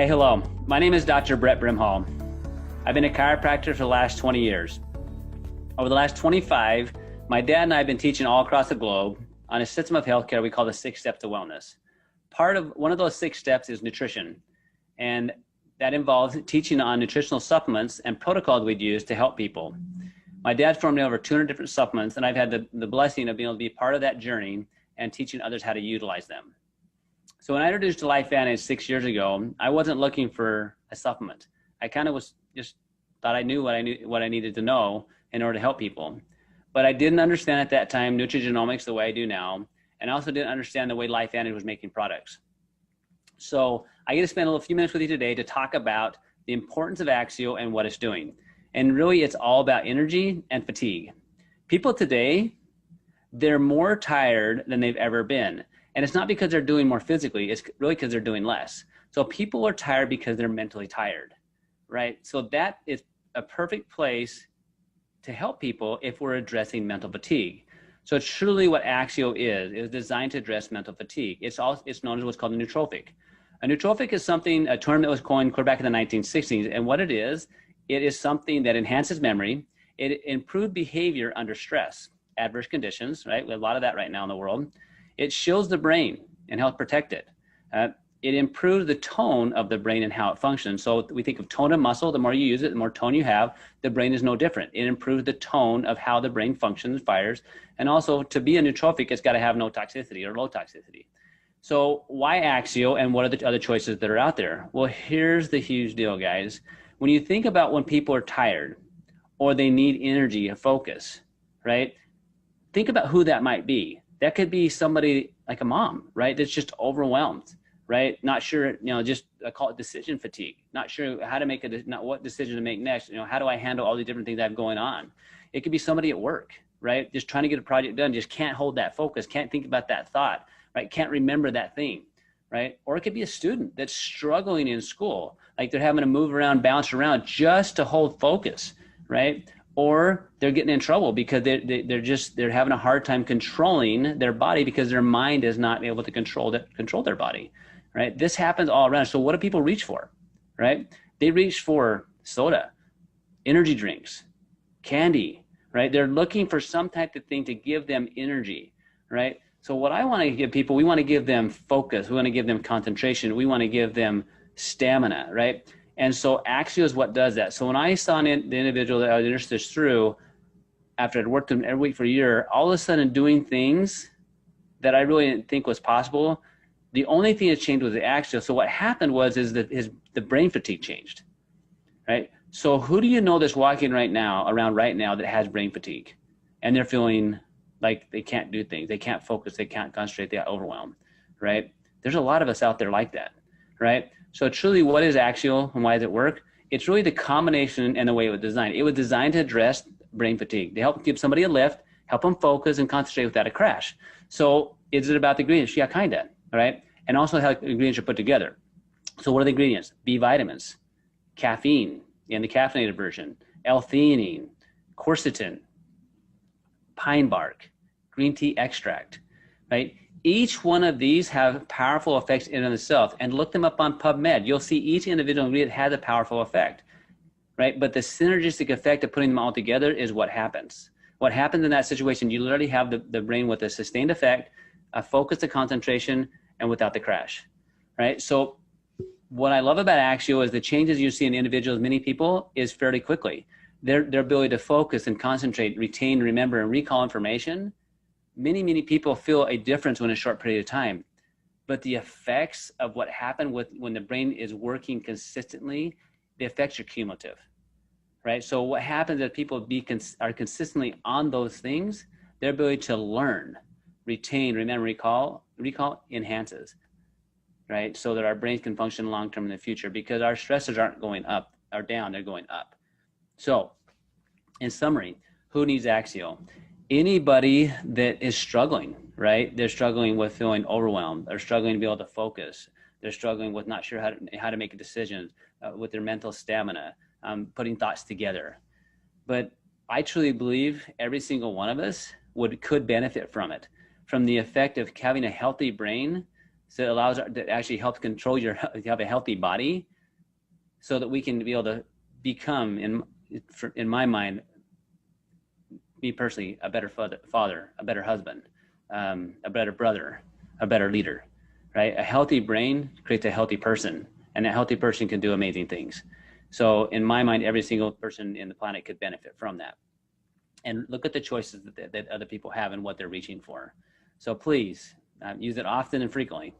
Hey, hello. My name is Dr. Brett Brimhall. I've been a chiropractor for the last 20 years. Over the last 25, my dad and I have been teaching all across the globe on a system of healthcare we call the 6 steps to wellness. One of those 6 steps is nutrition, and that involves teaching on nutritional supplements and protocols we'd use to help people. My dad formed over 200 different supplements, and I've had the blessing of being able to be part of that journey and teaching others how to utilize them. So when I introduced LifeVantage 6 years ago, I wasn't looking for a supplement. I kind of was just thought I knew what I needed to know in order to help people. But I didn't understand at that time nutrigenomics the way I do now, and I also didn't understand the way LifeVantage was making products. So I get to spend a few minutes with you today to talk about the importance of Axio and what it's doing. And really, it's all about energy and fatigue. People today, they're more tired than they've ever been. And it's not because they're doing more physically, it's really because they're doing less. So people are tired because they're mentally tired, right? So that is a perfect place to help people if we're addressing mental fatigue. So it's truly what Axio is. It was designed to address mental fatigue. It's known as what's called a nootropic. A nootropic is a term that was coined clear back in the 1960s. And what it is something that enhances memory. It improved behavior under stress, adverse conditions, right? We have a lot of that right now in the world. It shields the brain and helps protect it. It improves the tone of the brain and how it functions. So we think of tone of muscle. The more you use it, the more tone you have. The brain is no different. It improves the tone of how the brain functions, fires. And also, to be a nootropic, it's got to have no toxicity or low toxicity. So why Axio, and what are the other choices that are out there? Well, here's the huge deal, guys. When you think about when people are tired or they need energy and focus, right? Think about who that might be. That could be somebody like a mom, right? That's just overwhelmed, right? Not sure, just I call it decision fatigue. Not sure how to make what decision to make next. How do I handle all the different things I have going on? It could be somebody at work, right? Just trying to get a project done, just can't hold that focus, can't think about that thought, right? Can't remember that thing, right? Or it could be a student that's struggling in school, like they're having to move around, bounce around just to hold focus, right? Or they're getting in trouble because they're having a hard time controlling their body because their mind is not able to control their body, right? This happens all around. So what do people reach for, right? They reach for soda, energy drinks, candy, right? They're looking for some type of thing to give them energy, right? So what I want to give people, we want to give them focus. We want to give them concentration. We want to give them stamina, right? And so Axio is what does that. So when I saw the individual that I was introduced through, after I'd worked with him every week for a year, all of a sudden doing things that I really didn't think was possible, the only thing that changed was the Axio. So what happened was that the brain fatigue changed, right? So who do you know that's walking around right now that has brain fatigue? And they're feeling like they can't do things. They can't focus. They can't concentrate. They got overwhelmed, right? There's a lot of us out there like that, right? So truly, what is Axio and why does it work? It's really the combination and the way it was designed. It was designed to address brain fatigue, to help give somebody a lift, help them focus and concentrate without a crash. So is it about the ingredients? Yeah, kind of, right? And also how the ingredients are put together. So what are the ingredients? B vitamins, caffeine in the caffeinated version, L-theanine, quercetin, pine bark, green tea extract, right? Each one of these have powerful effects in and of itself, and look them up on PubMed. You'll see each individual ingredient has a powerful effect, right? But the synergistic effect of putting them all together is what happens. What happens in that situation, you literally have the brain with a sustained effect, a focus, a concentration, and without the crash, right? So what I love about Axio is the changes you see in individuals, many people, is fairly quickly. Their ability to focus and concentrate, retain, remember, and recall information. Many people feel a difference in a short period of time, but the effects of what happened when the brain is working consistently, the effects are cumulative, right? So what happens is people are consistently on those things, their ability to learn, retain, remember, recall enhances, right? So that our brains can function long-term in the future because our stressors aren't going up or down, they're going up. So in summary, who needs Axio? Anybody that is struggling, right? They're struggling with feeling overwhelmed. They're struggling to be able to focus. They're struggling with not sure how to make a decision, with their mental stamina, putting thoughts together. But I truly believe every single one of us could benefit from it, from the effect of having a healthy brain So it allows, that actually helps control you have a healthy body, so that we can be able to become, in my mind, me personally, a better father, a better husband, a better brother, a better leader, right? A healthy brain creates a healthy person, and a healthy person can do amazing things. So in my mind, every single person in the planet could benefit from that. And look at the choices that other people have and what they're reaching for. So please use it often and frequently.